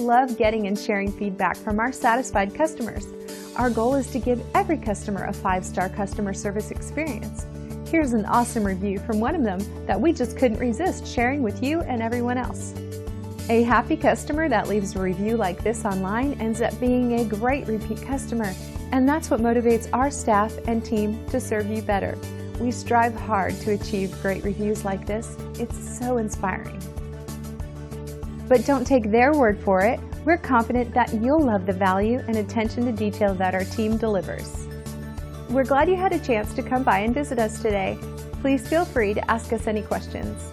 love getting and sharing feedback from our satisfied customers. Our goal is to give every customer a 5-star customer service experience. Here's an awesome review from one of them that we just couldn't resist sharing with you and everyone else. A happy customer that leaves a review like this online ends up being a great repeat customer, and that's what motivates our staff and team to serve you better. We strive hard to achieve great reviews like this. It's so inspiring. But don't take their word for it. We're confident that you'll love the value and attention to detail that our team delivers. We're glad you had a chance to come by and visit us today. Please feel free to ask us any questions.